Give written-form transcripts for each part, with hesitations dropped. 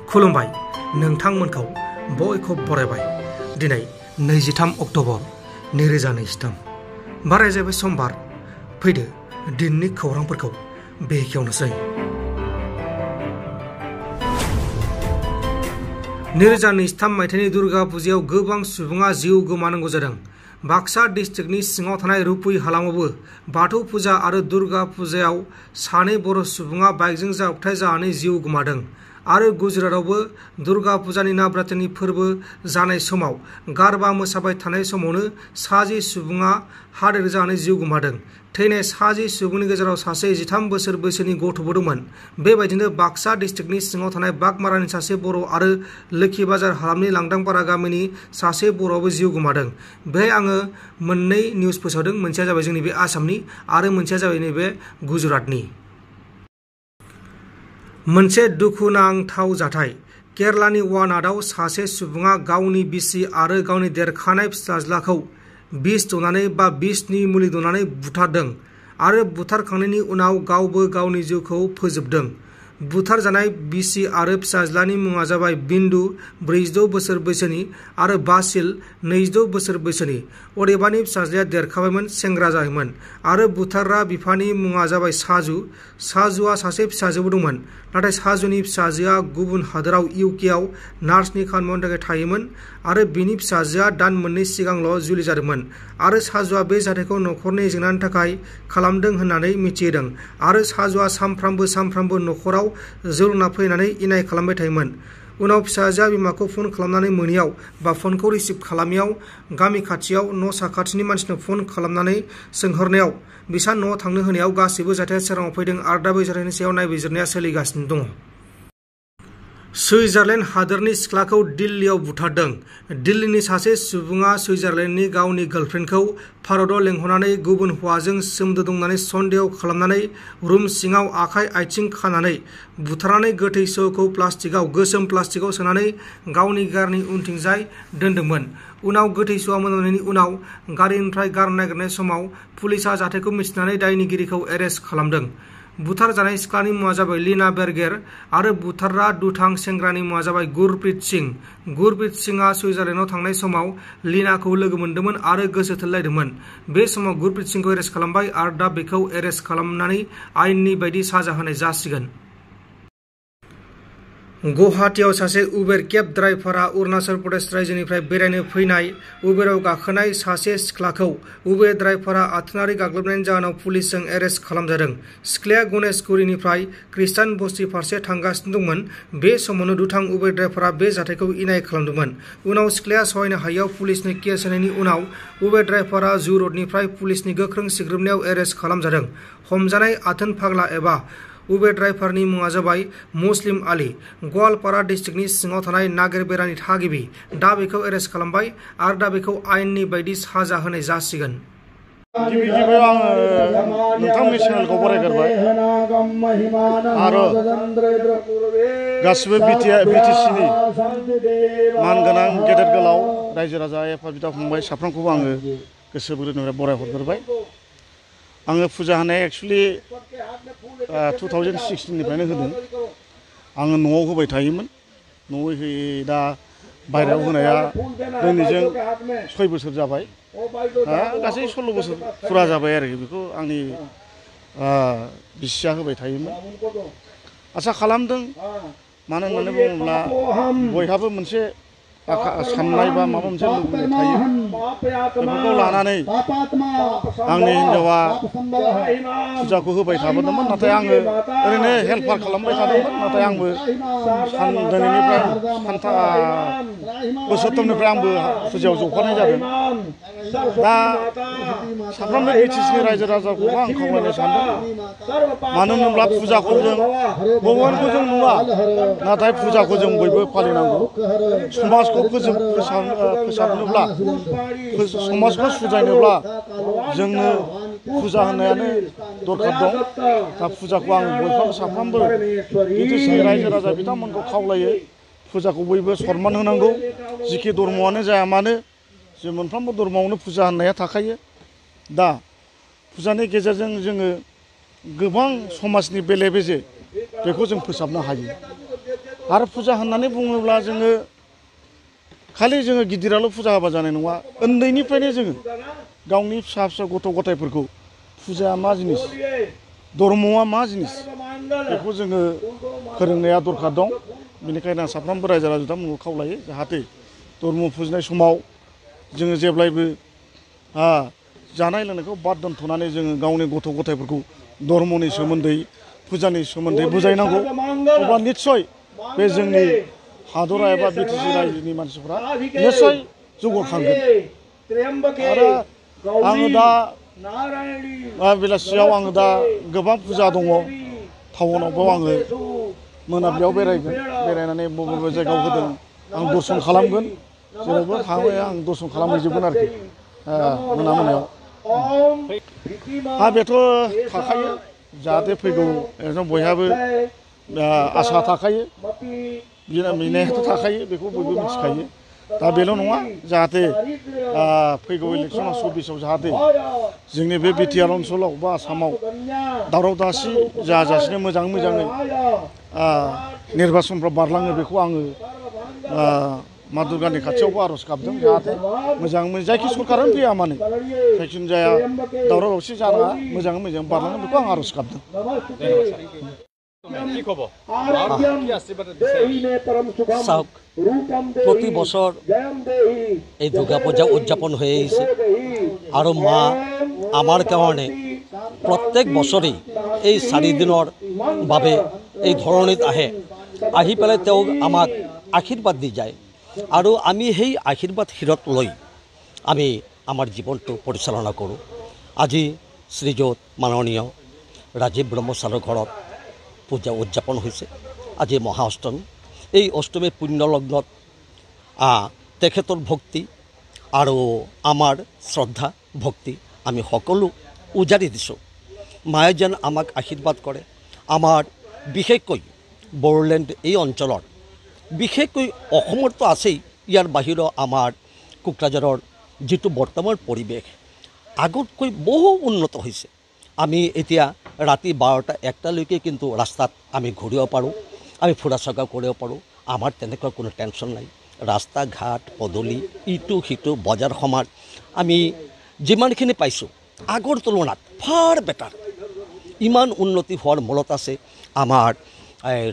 खुलुमबाय नोंथांमोनखौ बयखौ बरायबाय। दिनै 23 अक्ट'बर 2023 बाराय जाबाय समबार। फैदो दिननि खौरांफोरखौ बेखेवनोसै। 2023 मायथाइनि दुर्गा फुजायाव गोबां सुबुङा जिउ गोमानांगौ जादों। बाक्सा डिस्ट्रिक्टनि सिङाव थानाय रुपुय हालामावबो बाथौ फुजा आरो दुर्गा फुजायाव सानै बर' सुबुङा बाइकजों जाब्रबथाय जानानै जिउ गोमादों। आरो गुजरातआवबो दुर्गा फुजानि नवरात्रिनि फोरबो जानाय समाव गारबा मोसाबाय थानाय समावनो 60 सुबुङा हार्ट जानानै जिउ गोमादों। थैनाय 60 सुबुंनि गेजेराव सासे 13 बोसोर बैसोनि गथ'बो दंमोन। बेबायदिनो बाक्सा डिस्ट्रिक्टनि सिङाव थानाय बागमारानि सासे बर' आरो लोखि बाजार हालामनि लांदांपारा गामिनि सासे बर'आबो जिउ गोमादों। बेहाय आङो मोननै निउस फोसावदों। मोनसेया जाबाय जोंनि बे आसामनि आरो मोनसेया जाबाय नैबे गुजरातनि। मोनसे दुखुनांथाव जाथाय। केरलानि वानाडआव सासे सुबुङा गावनि बिसि आरो गावनि देरखानाय फिसाज्लाखौ बिस दौनानै बा बिसनि मुलि दौनानै बुथारदों आरो बुथारखांनायनि उनाव गावबो गावनि जिउखौ फोजोबदों। बुथारजानाय बिसि आरो फिसाज्लानि मुङा जाबाय बिन्दु 46 बोसोर बैसोनि आरो बासिल 22 बोसोर बैसोनि। अदेबानि फिसाज्लाया देरखाबायमोन, सेंग्रा जायोमोन। आरो बुथारग्रा बिफानि मुङा जाबाय साजु। साजुआ सासे फिसाजोबो दंमोन, नाथाय साजुनि फिसाजोआ गुबुन हादोराव इउकेआव नार्सनि खामानि मावनो थाखाय थायोमोन आरो बिनि फिसाजोआ दान मोननै सिगांल' जुलि जादोंमोन। आरो साजुआ बे जाथायखौ न'खरनि जेंनानि थाखाय खालामदों होननानै मिथिहोदों। आरो साजुआ सानफ्रामबो न'खराव जौ लोंना फैनानै इनाय खालामबाय थायोमोन। उनाव फिसाजोआ बिमाखौ फन खालामनानै मोनियाव बा फनखौ रिसिभ खालामियाव गामि खाथियाव न' साखाथिनि मानसिनो फन खालामनानै सोंहरनायाव बिसा न'आव थांनो होनायाव गासैबो जाथाया सोराङाव फैदों आरो दा बे जाथायनि सायाव नायबिजिरनाया सोलिगासिनो दङ। सुइजारलेण्ड हादोरनि सिख्लाखौ दिल्लीयाव बुथारदों। दिल्लीनि सासे सुबुङा सुइजारलेण्डनि गावनि गार्लफ्रेन्डखौ भारताव लेंहरनानै गुबुन हौवाजों सोमोन्दो दं होननानै सन्देह खालामनानै रुम सिङाव आखाइ आथिं खानानै बुथारनानै गोथै सहखौ गोसोम प्लास्टिकआव सोनानै गावनि गारिनि उनथिंजाय दोनदोंमोन। उनाव गोथै सहआ मोनामनायनि उनाव गारिनिफ्राय गारनो नागिरनाय समाव पुलिसआ जाथायखौ मिथिनानै दायनिगिरिखौ एरेस्ट खालामदों। बुथारजानाय सिख्लानि मुङा जाबाय लीना बेरगेर आरो बुथारग्रा दुथां सेंग्रानि मुङा जाबाय गुरप्रीत सिं। गुरप्रीत सिंआ सुइजारलेण्डआव थांनाय समाव लीनाखौ लोगो मोन्दोंमोन आरो गोसो थोलायदोंमोन। बे समाव गुरप्रीत सिंखौ एरेस्ट खालामबाय आरो दा बेखौ एरेस्ट खालामनानै आयेननि बायदि साजा होनाय जासिगोन। गुवाहाटीआव सासे उबेर केब ड्राइभारा अरुणाचल प्रदेश रायजोनिफ्राय बेरायनो फैनाय उबेराव गाखोनाय सासे सिख्लाखौ उबेर ड्राइभारा आथोनारि गाग्लोबनायनि जाहोनाव पुलिसजों एरेस्ट खालामजादों। सिख्लाया गणेशगुरिनिफ्राय खृष्टान बस्ति फारसे थांगासिनो दंमोन। बे समावनो दुथां उबेर ड्राइभारा बे जाथायखौ इनाय खालामदोंमोन। उनाव सिख्लाया सहायनो हायैयाव पुलिसनो केस होनायनि उनाव उबेर ड्राइभारा जु रडनिफ्राय पुलिसनि गोख्रों सिग्रोमनायाव एरेस्ट खालामजादों। हमजानाय आथोन फाग्ला एबा उबेर ड्राइभारनि मुङा जाबाय मुस्लिम आली। गवालपारा डिस्ट्रिक्टनि सिङाव थानाय नागेरबेरानि थागिबि। दा बेखौ एरेस्ट खालामबाय आरो दा बेखौ आयेननि बायदि साजा होनाय जासिगोन। गिबि गिबियाव आङो नोंथांमोननि चेनेलखौ बरायग्रोबाय आरो गासिबो बिटिसिनि मानगोनां गेदेर गोलाव रायजो राजा एफा बिदा फंबाय साफ्रोमखौबो आङो गोसो गोरबोनिफ्राय बरायहरग्रोबाय। आङो फुजा होनाया एक्सुवेलि 2016निफ्रायनो होदों। आङो न'आव होबाय थायोमोन। न'आव दा बायहेरायाव होनाया दिनैजों 6 बोसोर जाबाय। गासै 16 बोसोर फुरा जाबाय आरोखि। बेखौ आंनि बिसिया होबाय थायोमोन। आसा खालामदों, मानो होननानै बुङोब्ला बयहाबो मोनसे साननाय बा माबा मोनसे लुबैनाय थायो। बेफोरखौ लानानै आंनि हिनजावा फुजाखौ होबाय थाबोदोंमोन। नाथाय आङो ओरैनो हेल्पार खालामबाय थादोंमोन। नाथाय आंबो दिनैनिफ्राय बोसोरथामनिफ्राय आंबो फुजायाव जफानाय जादों। दा साफ्रोमबो बिटिसिनि रायजो राजाखौबो आं खावलायनो सानदों, मानो होनोब्ला फुजाखौ जों भगबानखौ जों नुवा, नाथाय फुजाखौ जों बयबो फालिनांगौ। समाजखौ फोसाबनोब्ला, समाजखौ सुद्रायनोब्ला जोंनो फुजा होनायानो दरखार दं। दा फुजाखौ आं बयबो साफ्रोमबो बिटिसिनि रायजो राजा बिथांमोनखौ खावलायो, फुजाखौ बयबो सनमान होनांगौ। जिखि धर्मआनो जाया मानो, जों मोनफ्रोमबो धर्मआवनो फुजा होनाया थाखायो। दा फुजानि गेजेरजों जोङो गोबां समाजनि बेले बेजे बेखौ जों फोसाबनो हायो। आरो फुजा होननानै बुङोब्ला जोङो खालि जोङो गिदिराल' फुजा होबा जानाय नङा उन्दैनिफ्रायनो जोङो गावनि फिसा फिसा गथ' गथायफोरखौ फुजाया मा जिनिस धर्मआ मा जिनिस बेखौ जोङो फोरोंनाया दरखार दं बेनिखायनो आं साफ्रोमबो रायजो राजाफोरखौ खावलायो जाहाथे धर्म फुजिनाय समाव जोङो जेब्लायबो जानाय लोंनायखौ बाद दोनथ'नानै जोङो गावनि गथ' गथायफोरखौ धर्मनि सोमोन्दै फुजानि सोमोन्दै बुजायनांगौ अब्ला निस्सय बे जोंनि हादरा एबा बिटिसि रायजोनि मानसिफोरा निस्सय जौगाखांगोन आरो आङो दा बेलासियाव आङो दा गोबां फुजा दङ टाउनावबो आङो मोनाबिलियाव बेरायगोन बेरायनानै बबे जायगायाव होदों आं दर्शन खालामगोन जेरावबो थाङो आं दर्शन खालामहैजोबगोन आरोखि मोनायाव बेथ' थाखायो जाहाथे फैगौ एकदम बयहाबो आसा थाखायो बिनायाथ' थाखायो बेखौ बयबो मिथिखायो दा बेल' नङा जाहाथे फैगौ इलेक्सनाव 24आव जाहाथे जोंनि बे बिटिआर ओनसोलाव बा आसामाव दावराव दावसि जाजासिनो मोजाङै निर्बासनफ्रा बारलाङो बेखौ आङो मा दुर्गानि खाथियावबो आर'ज गाबदों जाहाथे मोजाङै जायखि सरकारानो फैया मानो जायखिजाया दावराव दावसि जानाङा मोजाङै मोजां बारलाङो बेखौ आं आर'ज गाबदों চাওক প্রতি বছর এই দুর্গা পূজা উদযাপন হয়ে আহিছে আর মা আমার কারণে প্রত্যেক বছরেই এই 4 দিনের বাবে এই ধরণীত আহে আহি পেলাই আমাক আশীর্বাদ দি যায় আর আমি সেই আশীর্বাদ শিৰত লৈ আমি আমার জীবনটো পরিচালনা কৰোঁ আজি শ্রীযুত মাননীয় রাজীৱ ব্ৰহ্মচাৰৰ ঘৰত পূজা উদযাপন হৈছে আজি মহা অষ্টমী এই অষ্টমীৰ পুণ্য লগ্নত তেখেতৰ ভক্তি আৰু আমাৰ শ্ৰদ্ধা ভক্তি আমি সকলো উজাৰি দিছোঁ মায়ে যেন আমাক আশীৰ্বাদ কৰে আমাৰ বিশেষকৈ বড়োলেণ্ড এই অঞ্চলৰ বিশেষকৈ অসমতো আছেই ইয়াৰ বাহিৰেও আমাৰ কোকৰাঝাৰৰ যিটো বৰ্তমান পৰিৱেশ আগতকৈ বহু উন্নত হৈছে আমি এতিয়া ৰাতি 12টা 1টালৈকে কিন্তু ৰাস্তাত আমি ঘূৰিব পাৰোঁ আমি ফুৰা চকা কৰিব পাৰোঁ আমাৰ তেনেকুৱা কোনো টেনশ্যন নাই ৰাস্তা ঘাট পদূলি ইটো সিটো বজাৰ সমাৰ আমি যিমানখিনি পাইছোঁ আগৰ তুলনাত ফাৰ বেটাৰ ইমান উন্নতি হোৱাৰ মূলত আছে আমাৰ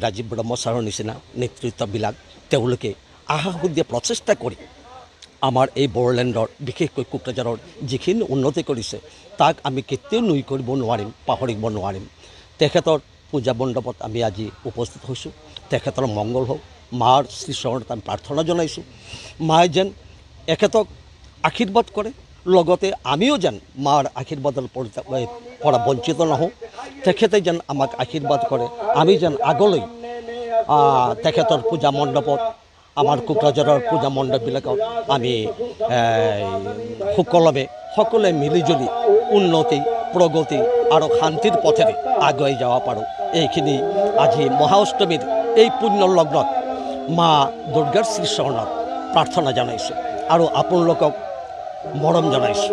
ৰাজীৱ ব্ৰহ্মচাৰৰ নিচিনা নেতৃত্ববিলাক তেওঁলোকে আশাসুদ্ধীয়া প্ৰচেষ্টা কৰি আমাৰ এই বড়োলেণ্ডৰ বিশেষকৈ কোকৰাঝাৰৰ যিখিনি উন্নতি কৰিছে তাক আমি কেতিয়াও নুই কৰিব নোৱাৰিম পাহৰিব নোৱাৰিম তেখেতৰ পূজা মণ্ডপত আমি আজি উপস্থিত হৈছোঁ তেখেতৰ মংগল হওক মাৰ শ্ৰীচৰণত আমি প্ৰাৰ্থনা জনাইছোঁ মায়ে যেন এখেতক আশীৰ্বাদ কৰে লগতে আমিও যেন মাৰ আশীৰ্বাদৰ পৰা বঞ্চিত নহওঁ তেখেতে যেন আমাক আশীৰ্বাদ কৰে আমি যেন আগলৈ তেখেতৰ পূজা মণ্ডপত আমাৰ কোকৰাঝাৰৰ পূজা মণ্ডপবিলাকত আমি সকলোৱে মিলিজুলি উন্নতি প্ৰগতি আৰু শান্তিৰ পথেৰে আগুৱাই যাব পাৰোঁ এইখিনি আজি মহা অষ্টমীৰ এই পুণ্য লগ্নত মা দুৰ্গাৰ শ্ৰীচৰণত প্ৰাৰ্থনা জনাইছোঁ আৰু আপোনালোকক মৰম জনাইছোঁ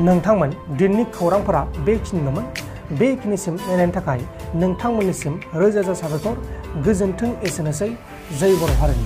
नोंथांमोन दिननि खौरांफोरा बेखिनिल'मोन बेखिनिसिम नायनायनि थाखाय नोंथांमोननिसिम रोजा रोजा साबायखर गोजोन्थों एसेनोसै जय बर' हारिनि